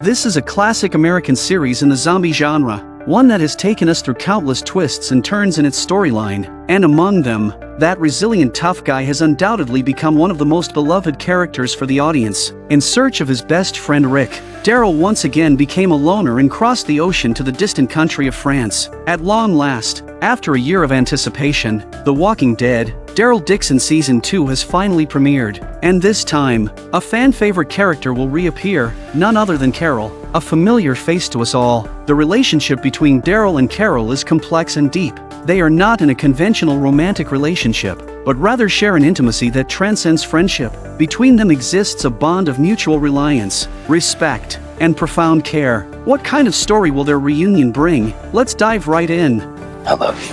This is a classic American series in the zombie genre, one that has taken us through countless twists and turns in its storyline, and among them, that resilient tough guy has undoubtedly become one of the most beloved characters for the audience. In search of his best friend Rick, Daryl once again became a loner and crossed the ocean to the distant country of France. At long last, after a year of anticipation, The Walking Dead, Daryl Dixon Season 2 has finally premiered, and this time, a fan-favorite character will reappear, none other than Carol, a familiar face to us all. The relationship between Daryl and Carol is complex and deep. They are not in a conventional romantic relationship, but rather share an intimacy that transcends friendship. Between them exists a bond of mutual reliance, respect, and profound care. What kind of story will their reunion bring? Let's dive right in. I love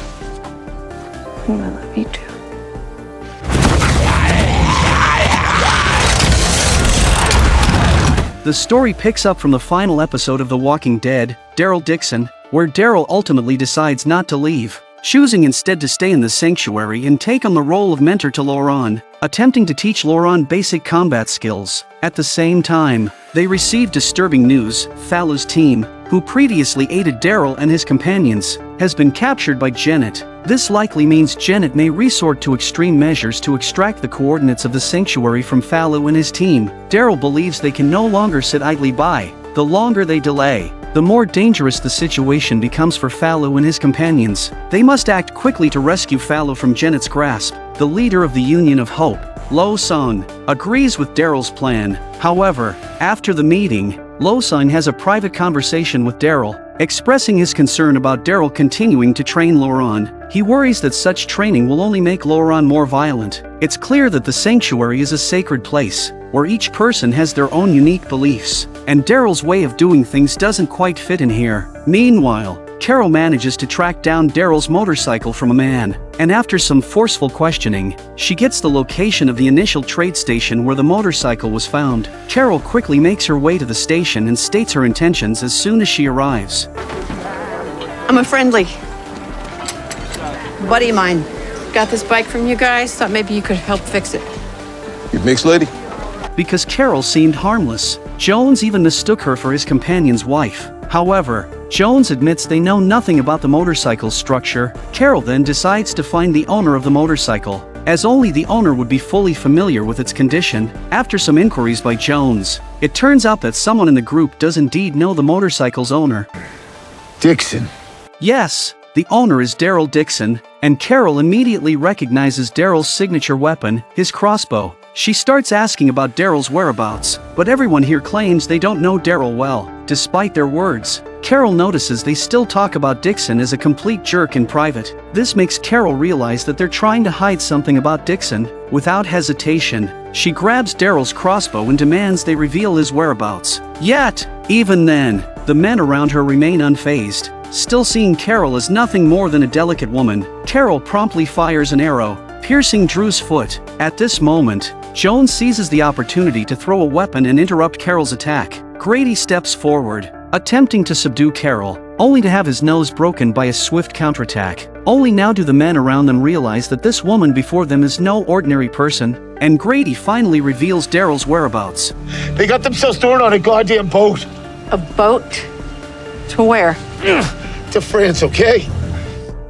you. I love you too. The story picks up from the final episode of The Walking Dead, Daryl Dixon, where Daryl ultimately decides not to leave, choosing instead to stay in the sanctuary and take on the role of mentor to Lauren, attempting to teach Lauren basic combat skills. At the same time, they receive disturbing news. Fallow's team, who previously aided Daryl and his companions, has been captured by Janet. This likely means Janet may resort to extreme measures to extract the coordinates of the sanctuary from Fallow and his team. Daryl believes they can no longer sit idly by. The longer they delay, the more dangerous the situation becomes for Fallow and his companions. They must act quickly to rescue Fallow from Janet's grasp. The leader of the Union of Hope, Lo Sung, agrees with Daryl's plan. However, after the meeting, Lo Sung has a private conversation with Daryl, expressing his concern about Daryl continuing to train Lauren. He worries that such training will only make Lauren more violent. It's clear that the sanctuary is a sacred place, where each person has their own unique beliefs, and Daryl's way of doing things doesn't quite fit in here. Meanwhile, Carol manages to track down Daryl's motorcycle from a man, and after some forceful questioning, she gets the location of the initial trade station where the motorcycle was found. Carol quickly makes her way to the station and states her intentions as soon as she arrives. I'm a friendly buddy of mine. Got this bike from you guys, thought maybe you could help fix it. You mixed lady? Because Carol seemed harmless, Jones even mistook her for his companion's wife. However, Jones admits they know nothing about the motorcycle's structure. Carol then decides to find the owner of the motorcycle, as only the owner would be fully familiar with its condition. After some inquiries by Jones, it turns out that someone in the group does indeed know the motorcycle's owner. Dixon. Yes, the owner is Daryl Dixon, and Carol immediately recognizes Daryl's signature weapon, his crossbow. She starts asking about Daryl's whereabouts, but everyone here claims they don't know Daryl well. Despite their words, Carol notices they still talk about Dixon as a complete jerk in private. This makes Carol realize that they're trying to hide something about Dixon. Without hesitation, she grabs Daryl's crossbow and demands they reveal his whereabouts. Yet, even then, the men around her remain unfazed. Still seeing Carol as nothing more than a delicate woman, Carol promptly fires an arrow, piercing Drew's foot. At this moment, Jones seizes the opportunity to throw a weapon and interrupt Carol's attack. Grady steps forward, attempting to subdue Carol, only to have his nose broken by a swift counterattack. Only now do the men around them realize that this woman before them is no ordinary person, and Grady finally reveals Daryl's whereabouts. They got themselves thrown on a goddamn boat. A boat? To where? To France, okay?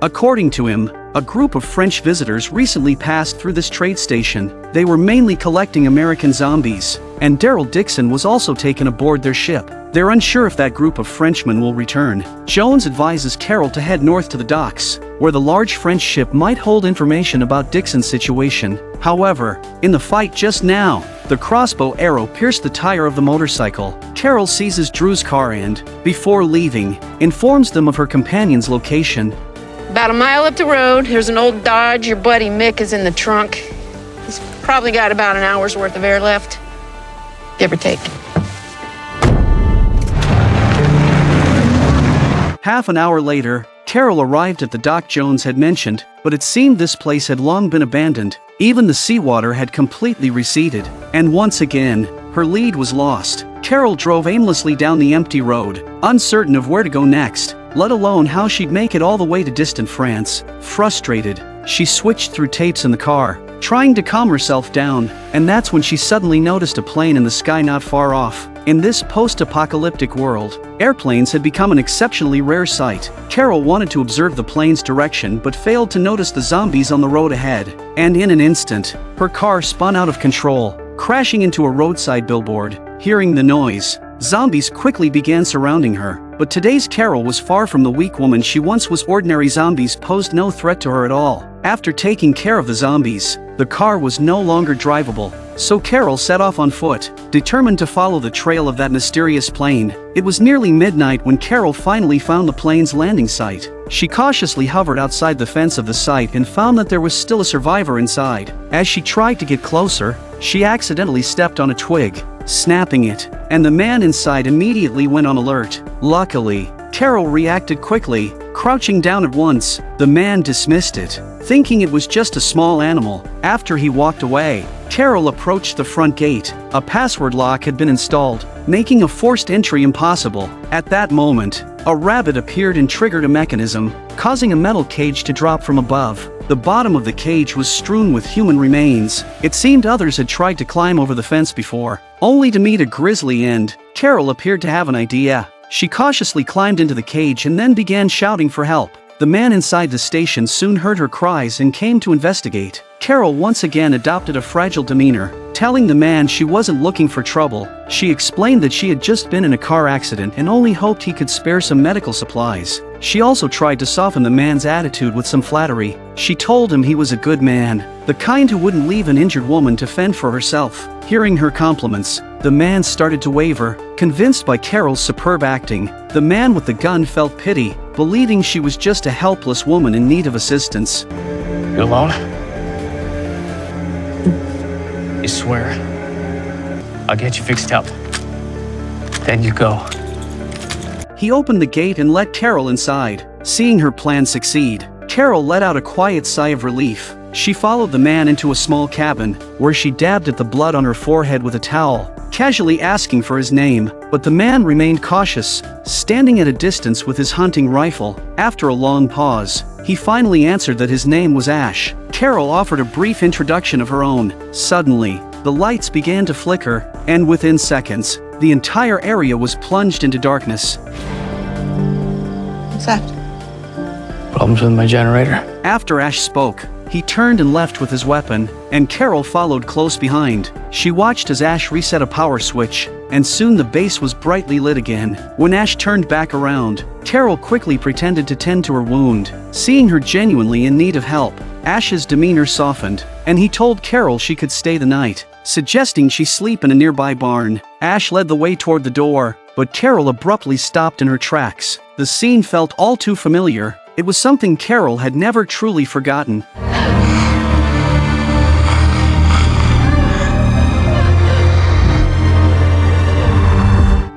According to him, a group of French visitors recently passed through this trade station. They were mainly collecting American zombies, and Daryl Dixon was also taken aboard their ship. They're unsure if that group of Frenchmen will return. Jones advises Carol to head north to the docks, where the large French ship might hold information about Dixon's situation. However, in the fight just now, the crossbow arrow pierced the tire of the motorcycle. Carol seizes Drew's car and, before leaving, informs them of her companion's location. About a mile up the road, there's an old Dodge. Your buddy Mick is in the trunk. He's probably got about an hour's worth of air left, give or take. Half an hour later, Carol arrived at the dock Jones had mentioned, but it seemed this place had long been abandoned. Even the seawater had completely receded, and once again, her lead was lost. Carol drove aimlessly down the empty road, uncertain of where to go next, let alone how she'd make it all the way to distant France. Frustrated, She switched through tapes in the car, trying to calm herself down, and that's when she suddenly noticed a plane in the sky not far off. In this post-apocalyptic world, airplanes had become an exceptionally rare sight. Carol wanted to observe the plane's direction but failed to notice the zombies on the road ahead, and in an instant, her car spun out of control, crashing into a roadside billboard. Hearing the noise, zombies quickly began surrounding her, but today's Carol was far from the weak woman she once was. Ordinary zombies posed no threat to her at all. After taking care of the zombies, the car was no longer drivable, so Carol set off on foot, determined to follow the trail of that mysterious plane. It was nearly midnight when Carol finally found the plane's landing site. She cautiously hovered outside the fence of the site and found that there was still a survivor inside. As she tried to get closer, she accidentally stepped on a twig, snapping it, and the man inside immediately went on alert. Luckily, Carol reacted quickly, crouching down at once. The man dismissed it, thinking it was just a small animal. After he walked away, Carol approached the front gate. A password lock had been installed, making a forced entry impossible. At that moment, a rabbit appeared and triggered a mechanism, causing a metal cage to drop from above. The bottom of the cage was strewn with human remains. It seemed others had tried to climb over the fence before, only to meet a grisly end. Carol appeared to have an idea. She cautiously climbed into the cage and then began shouting for help. The man inside the station soon heard her cries and came to investigate. Carol once again adopted a fragile demeanor, telling the man she wasn't looking for trouble. She explained that she had just been in a car accident and only hoped he could spare some medical supplies. She also tried to soften the man's attitude with some flattery. She told him he was a good man, the kind who wouldn't leave an injured woman to fend for herself. Hearing her compliments, the man started to waver, convinced by Carol's superb acting. The man with the gun felt pity, believing she was just a helpless woman in need of assistance. You alone? You swear? I'll get you fixed up. Then you go. He opened the gate and let Carol inside. Seeing her plan succeed, Carol let out a quiet sigh of relief. She followed the man into a small cabin, where she dabbed at the blood on her forehead with a towel, casually asking for his name, but the man remained cautious, standing at a distance with his hunting rifle. After a long pause, he finally answered that his name was Ash. Carol offered a brief introduction of her own. Suddenly, the lights began to flicker, and within seconds, the entire area was plunged into darkness. What's that? Problems with my generator? After Ash spoke, he turned and left with his weapon, and Carol followed close behind. She watched as Ash reset a power switch, and soon the base was brightly lit again. When Ash turned back around, Carol quickly pretended to tend to her wound. Seeing her genuinely in need of help, Ash's demeanor softened, and he told Carol she could stay the night, suggesting she sleep in a nearby barn. Ash led the way toward the door, but Carol abruptly stopped in her tracks. The scene felt all too familiar. It was something Carol had never truly forgotten.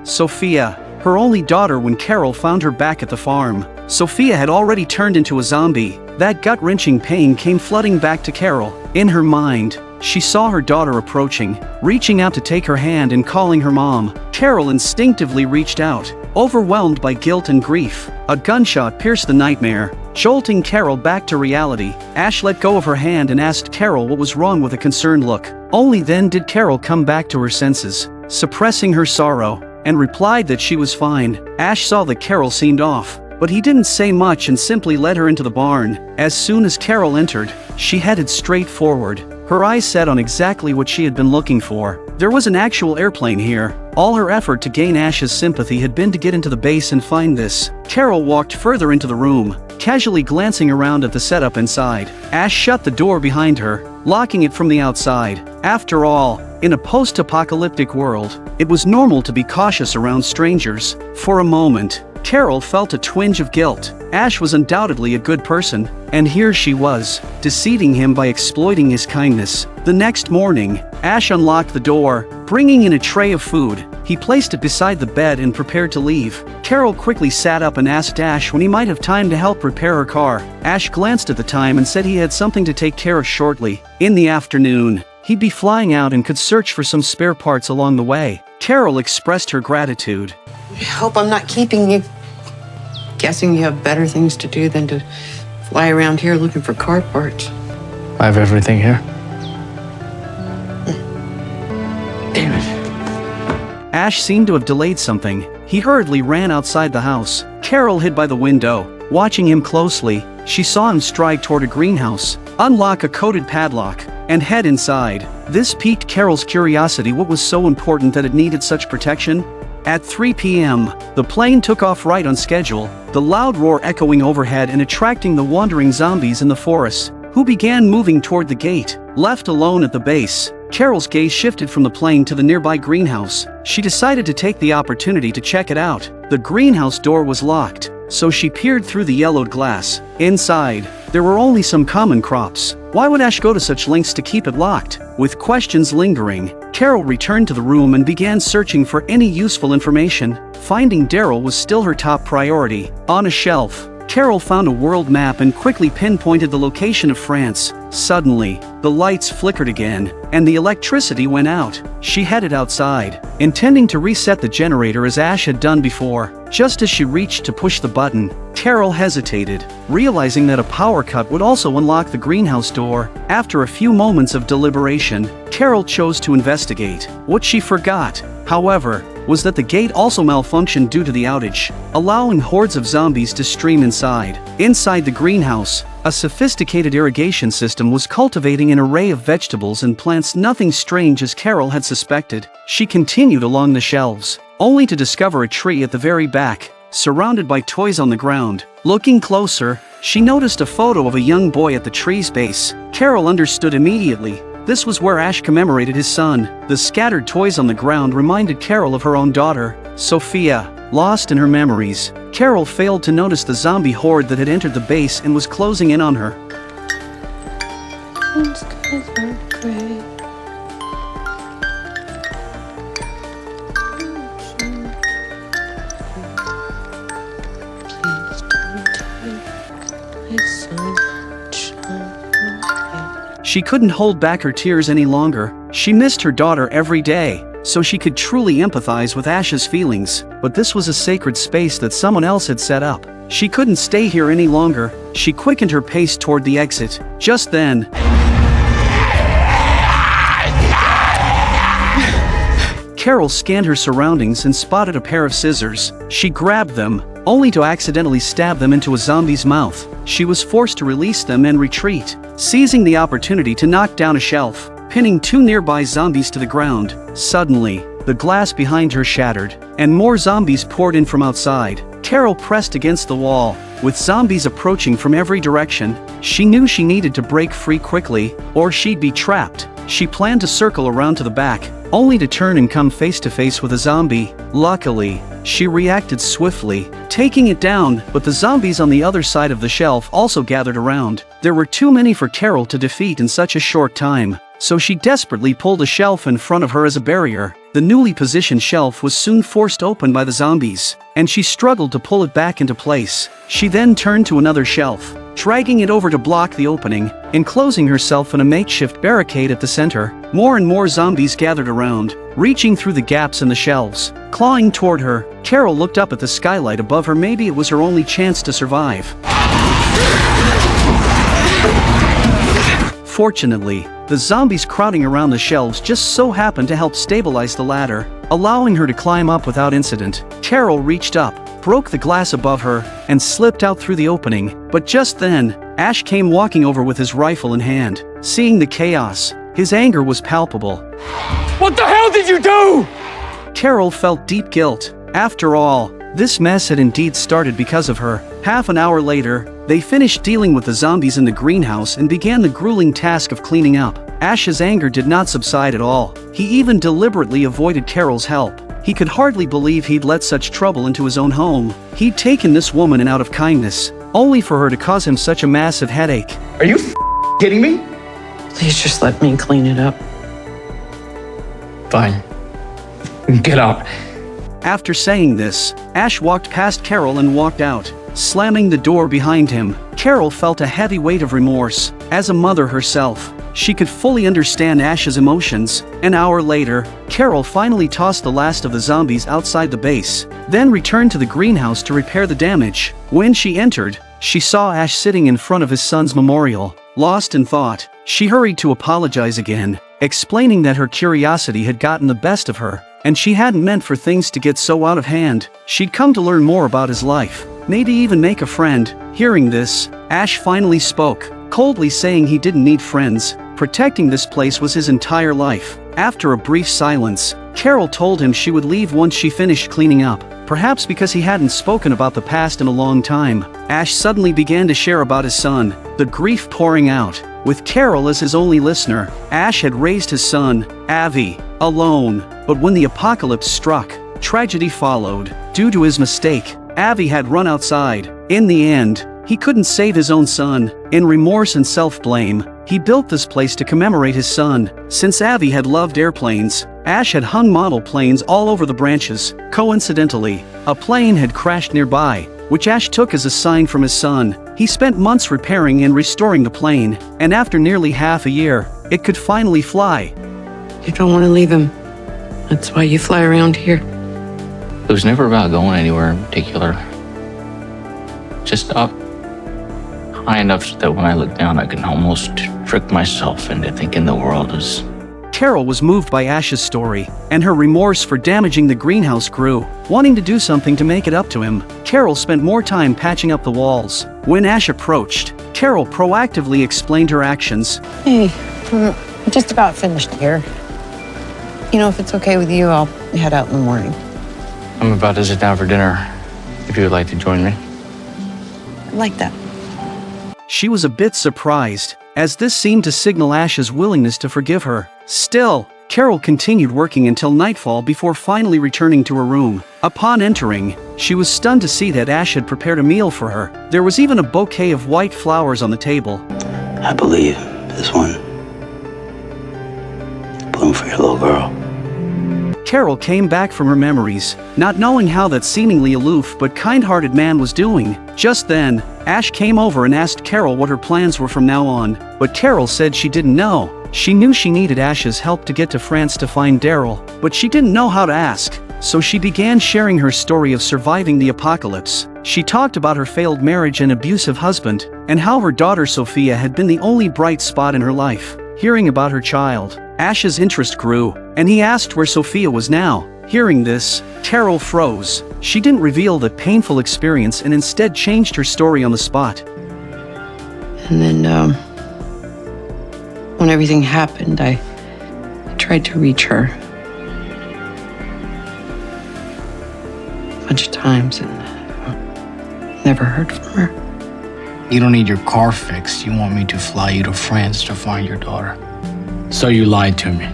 Sophia, her only daughter when Carol found her back at the farm. Sophia had already turned into a zombie. That gut-wrenching pain came flooding back to Carol. In her mind, she saw her daughter approaching, reaching out to take her hand and calling her mom. Carol instinctively reached out, overwhelmed by guilt and grief. A gunshot pierced the nightmare, jolting Carol back to reality. Ash let go of her hand and asked Carol what was wrong with a concerned look. Only then did Carol come back to her senses, suppressing her sorrow, and replied that she was fine. Ash saw that Carol seemed off, but he didn't say much and simply led her into the barn. As soon as Carol entered, she headed straight forward, her eyes set on exactly what she had been looking for. There was an actual airplane here. All her effort to gain Ash's sympathy had been to get into the base and find this. Carol walked further into the room, casually glancing around at the setup inside. Ash shut the door behind her, locking it from the outside. After all, in a post-apocalyptic world, it was normal to be cautious around strangers. For a moment, Carol felt a twinge of guilt. Ash was undoubtedly a good person, and here she was, deceiving him by exploiting his kindness. The next morning, Ash unlocked the door, bringing in a tray of food. He placed it beside the bed and prepared to leave. Carol quickly sat up and asked Ash when he might have time to help repair her car. Ash glanced at the time and said he had something to take care of shortly. In the afternoon, he'd be flying out and could search for some spare parts along the way. Carol expressed her gratitude. I hope I'm not keeping you guessing you have better things to do than to fly around here looking for car parts. I have everything here. Damn it. Ash seemed to have delayed something. He hurriedly ran outside the house. Carol hid by the window. Watching him closely, she saw him stride toward a greenhouse, unlock a coded padlock, and head inside. This piqued Carol's curiosity. What was so important that it needed such protection? At 3 p.m., the plane took off right on schedule, the loud roar echoing overhead and attracting the wandering zombies in the forest, who began moving toward the gate. Left alone at the base, Carol's gaze shifted from the plane to the nearby greenhouse. She decided to take the opportunity to check it out. The greenhouse door was locked, so she peered through the yellowed glass. Inside, there were only some common crops. Why would Ash go to such lengths to keep it locked? With questions lingering, Carol returned to the room and began searching for any useful information. Finding Daryl was still her top priority. On a shelf, Carol found a world map and quickly pinpointed the location of France. Suddenly, the lights flickered again, and the electricity went out. She headed outside, intending to reset the generator as Ash had done before. Just as she reached to push the button, Carol hesitated, realizing that a power cut would also unlock the greenhouse door. After a few moments of deliberation, Carol chose to investigate. What she forgot, however, was that the gate also malfunctioned due to the outage, allowing hordes of zombies to stream inside. Inside the greenhouse, a sophisticated irrigation system was cultivating an array of vegetables and plants. Nothing strange as Carol had suspected. She continued along the shelves, only to discover a tree at the very back, surrounded by toys on the ground. Looking closer, she noticed a photo of a young boy at the tree's base. Carol understood immediately. This was where Ash commemorated his son. The scattered toys on the ground reminded Carol of her own daughter, Sophia. Lost in her memories, Carol failed to notice the zombie horde that had entered the base and was closing in on her. She couldn't hold back her tears any longer. She missed her daughter every day, so she could truly empathize with Ash's feelings. But this was a sacred space that someone else had set up. She couldn't stay here any longer. She quickened her pace toward the exit. Just then, Carol scanned her surroundings and spotted a pair of scissors. She grabbed them, only to accidentally stab them into a zombie's mouth. She was forced to release them and retreat, seizing the opportunity to knock down a shelf, pinning two nearby zombies to the ground. Suddenly, the glass behind her shattered, and more zombies poured in from outside. Carol pressed against the wall, with zombies approaching from every direction. She knew she needed to break free quickly, or she'd be trapped. She planned to circle around to the back, only to turn and come face to face with a zombie. Luckily, she reacted swiftly, taking it down, but the zombies on the other side of the shelf also gathered around. There were too many for Carol to defeat in such a short time, so she desperately pulled a shelf in front of her as a barrier. The newly positioned shelf was soon forced open by the zombies, and she struggled to pull it back into place. She then turned to another shelf, dragging it over to block the opening, enclosing herself in a makeshift barricade at the center. More and more zombies gathered around, reaching through the gaps in the shelves, clawing toward her. Carol looked up at the skylight above her. Maybe it was her only chance to survive. Fortunately, the zombies crowding around the shelves just so happened to help stabilize the ladder, allowing her to climb up without incident. Carol reached up, broke the glass above her, and slipped out through the opening. But just then, Ash came walking over with his rifle in hand. Seeing the chaos, his anger was palpable. What the hell did you do? Carol felt deep guilt. After all, this mess had indeed started because of her. Half an hour later, they finished dealing with the zombies in the greenhouse and began the grueling task of cleaning up. Ash's anger did not subside at all. He even deliberately avoided Carol's help. He could hardly believe he'd let such trouble into his own home. He'd taken this woman in out of kindness, only for her to cause him such a massive headache. Are you kidding me? Please just let me clean it up. Fine. Get out. After saying this, Ash walked past Carol and walked out, slamming the door behind him. Carol felt a heavy weight of remorse. As a mother herself, she could fully understand Ash's emotions. An hour later, Carol finally tossed the last of the zombies outside the base, then returned to the greenhouse to repair the damage. When she entered, she saw Ash sitting in front of his son's memorial, lost in thought. She hurried to apologize again, explaining that her curiosity had gotten the best of her, and she hadn't meant for things to get so out of hand. She'd come to learn more about his life, maybe even make a friend. Hearing this, Ash finally spoke, coldly saying he didn't need friends. Protecting this place was his entire life. After a brief silence, Carol told him she would leave once she finished cleaning up, perhaps because he hadn't spoken about the past in a long time. Ash suddenly began to share about his son, the grief pouring out. With Carol as his only listener, Ash had raised his son, Avi, alone. But when the apocalypse struck, tragedy followed. Due to his mistake, Avi had run outside. In the end, he couldn't save his own son. In remorse and self-blame, he built this place to commemorate his son. Since Avi had loved airplanes, Ash had hung model planes all over the branches. Coincidentally, a plane had crashed nearby, which Ash took as a sign from his son. He spent months repairing and restoring the plane, and after nearly half a year, it could finally fly. You don't want to leave him. That's why you fly around here. It was never about going anywhere in particular. Just up high enough so that when I look down, I can almost trick myself into thinking the world is... Carol was moved by Ash's story, and her remorse for damaging the greenhouse grew. Wanting to do something to make it up to him, Carol spent more time patching up the walls. When Ash approached, Carol proactively explained her actions. Hey, I'm just about finished here. You know, if it's okay with you, I'll head out in the morning. I'm about to sit down for dinner, if you would like to join me. I like that. She was a bit surprised, as this seemed to signal Ash's willingness to forgive her. Still, Carol continued working until nightfall before finally returning to her room. Upon entering, she was stunned to see that Ash had prepared a meal for her. There was even a bouquet of white flowers on the table. I believe this one. Bloom for your little girl. Carol came back from her memories, not knowing how that seemingly aloof but kind-hearted man was doing. Just then, Ash came over and asked Carol what her plans were from now on, but Carol said she didn't know. She knew she needed Ash's help to get to France to find Daryl, but she didn't know how to ask, so she began sharing her story of surviving the apocalypse. She talked about her failed marriage and abusive husband, and how her daughter Sophia had been the only bright spot in her life. Hearing about her child, Ash's interest grew, and he asked where Sophia was now. Hearing this, Carol froze. She didn't reveal the painful experience and instead changed her story on the spot. And then, when everything happened, I tried to reach her a bunch of times and never heard from her. You don't need your car fixed. You want me to fly you to France to find your daughter. So you lied to me.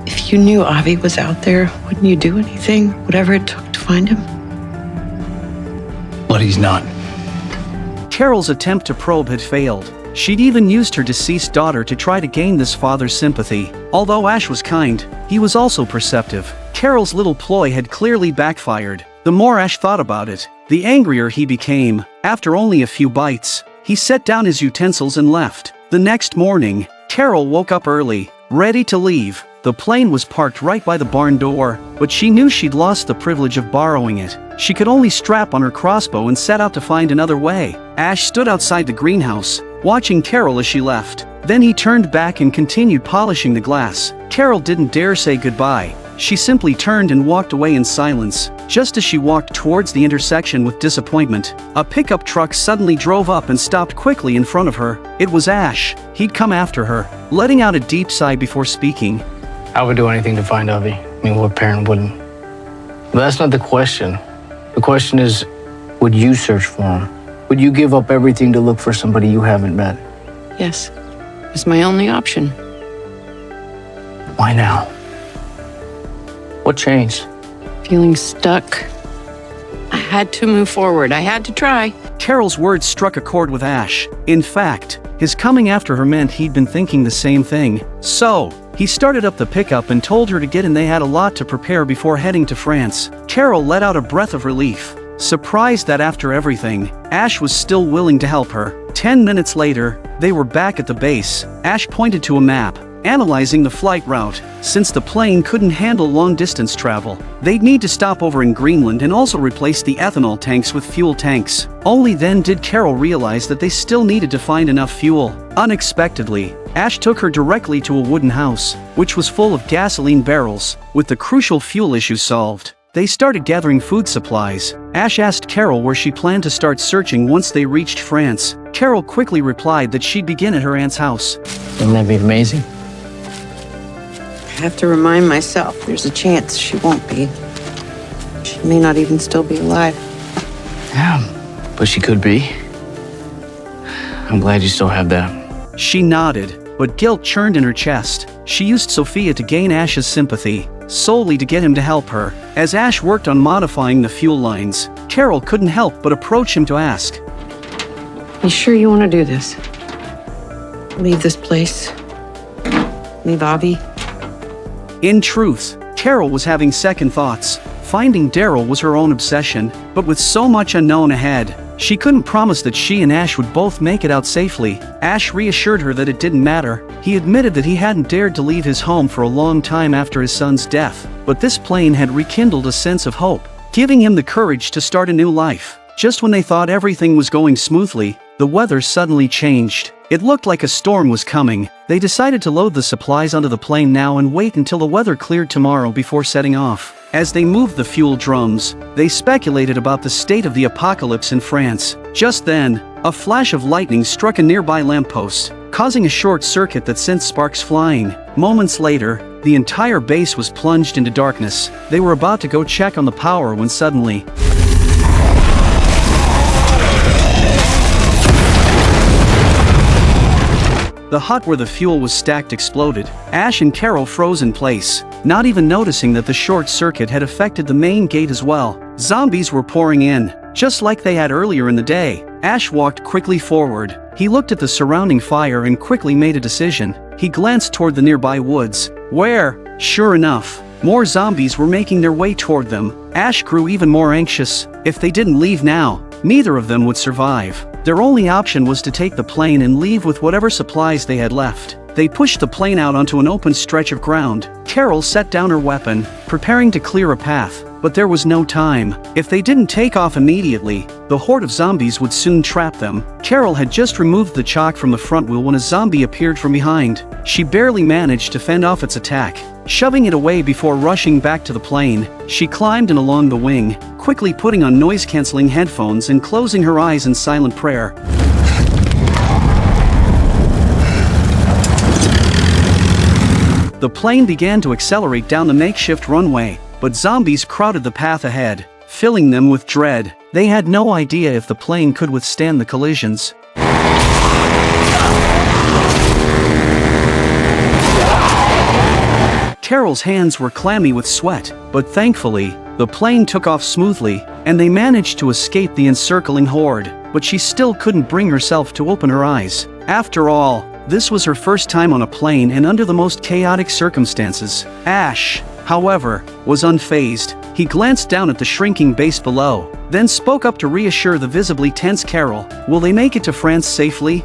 If you knew Avi was out there, wouldn't you do anything, whatever it took to find him? But he's not. Carol's attempt to probe had failed. She'd even used her deceased daughter to try to gain this father's sympathy. Although Ash was kind, he was also perceptive. Carol's little ploy had clearly backfired. The more Ash thought about it, the angrier he became. After only a few bites, he set down his utensils and left. The next morning, Carol woke up early, ready to leave. The plane was parked right by the barn door, but she knew she'd lost the privilege of borrowing it. She could only strap on her crossbow and set out to find another way. Ash stood outside the greenhouse, watching Carol as she left. Then he turned back and continued polishing the glass. Carol didn't dare say goodbye. She simply turned and walked away in silence. Just as she walked towards the intersection with disappointment, a pickup truck suddenly drove up and stopped quickly in front of her. It was Ash. He'd come after her, letting out a deep sigh before speaking. I would do anything to find Avi. I mean, what parent wouldn't? But that's not the question. The question is, would you search for him? Would you give up everything to look for somebody you haven't met? Yes, it's my only option. Why now? What changed? Feeling stuck. I had to move forward. I had to try. Carol's words struck a chord with Ash. In fact, his coming after her meant he'd been thinking the same thing. So, he started up the pickup and told her to get in. They had a lot to prepare before heading to France. Carol let out a breath of relief, surprised that after everything, Ash was still willing to help her. 10 minutes later, they were back at the base. Ash pointed to a map. analyzing the flight route. Since the plane couldn't handle long-distance travel, they'd need to stop over in Greenland and also replace the ethanol tanks with fuel tanks. Only then did Carol realize that they still needed to find enough fuel. Unexpectedly, Ash took her directly to a wooden house, which was full of gasoline barrels. With the crucial fuel issue solved, they started gathering food supplies. Ash asked Carol where she planned to start searching once they reached France. Carol quickly replied that she'd begin at her aunt's house. Wouldn't that be amazing? I have to remind myself there's a chance she won't be. She may not even still be alive. Yeah, but she could be. I'm glad you still have that. She nodded, but guilt churned in her chest. She used Sophia to gain Ash's sympathy, solely to get him to help her. As Ash worked on modifying the fuel lines, Carol couldn't help but approach him to ask, You sure you want to do this? Leave this place? Leave Avi? In truth, Carol was having second thoughts. Finding Daryl was her own obsession, but with so much unknown ahead, she couldn't promise that she and Ash would both make it out safely. Ash reassured her that it didn't matter. He admitted that he hadn't dared to leave his home for a long time after his son's death, but this plane had rekindled a sense of hope, giving him the courage to start a new life. Just when they thought everything was going smoothly, the weather suddenly changed. It looked like a storm was coming. They decided to load the supplies onto the plane now and wait until the weather cleared tomorrow before setting off. As they moved the fuel drums, they speculated about the state of the apocalypse in France. Just then, a flash of lightning struck a nearby lamppost, causing a short circuit that sent sparks flying. Moments later, the entire base was plunged into darkness. They were about to go check on the power when suddenly, the hut where the fuel was stacked exploded. Ash and Carol froze in place, not even noticing that the short circuit had affected the main gate as well. Zombies were pouring in, just like they had earlier in the day. Ash walked quickly forward. He looked at the surrounding fire and quickly made a decision. He glanced toward the nearby woods, where, sure enough, more zombies were making their way toward them. Ash grew even more anxious. If they didn't leave now, neither of them would survive. Their only option was to take the plane and leave with whatever supplies they had left. They pushed the plane out onto an open stretch of ground. Carol set down her weapon, preparing to clear a path, but there was no time. If they didn't take off immediately, the horde of zombies would soon trap them. Carol had just removed the chalk from the front wheel when a zombie appeared from behind. She barely managed to fend off its attack, shoving it away before rushing back to the plane. She climbed in along the wing, quickly putting on noise-canceling headphones and closing her eyes in silent prayer. The plane began to accelerate down the makeshift runway, but zombies crowded the path ahead, filling them with dread. They had no idea if the plane could withstand the collisions. Carol's hands were clammy with sweat, but thankfully, the plane took off smoothly, and they managed to escape the encircling horde. But she still couldn't bring herself to open her eyes. After all, this was her first time on a plane and under the most chaotic circumstances. Ash, however, was unfazed. He glanced down at the shrinking base below, then spoke up to reassure the visibly tense Carol. Will they make it to France safely?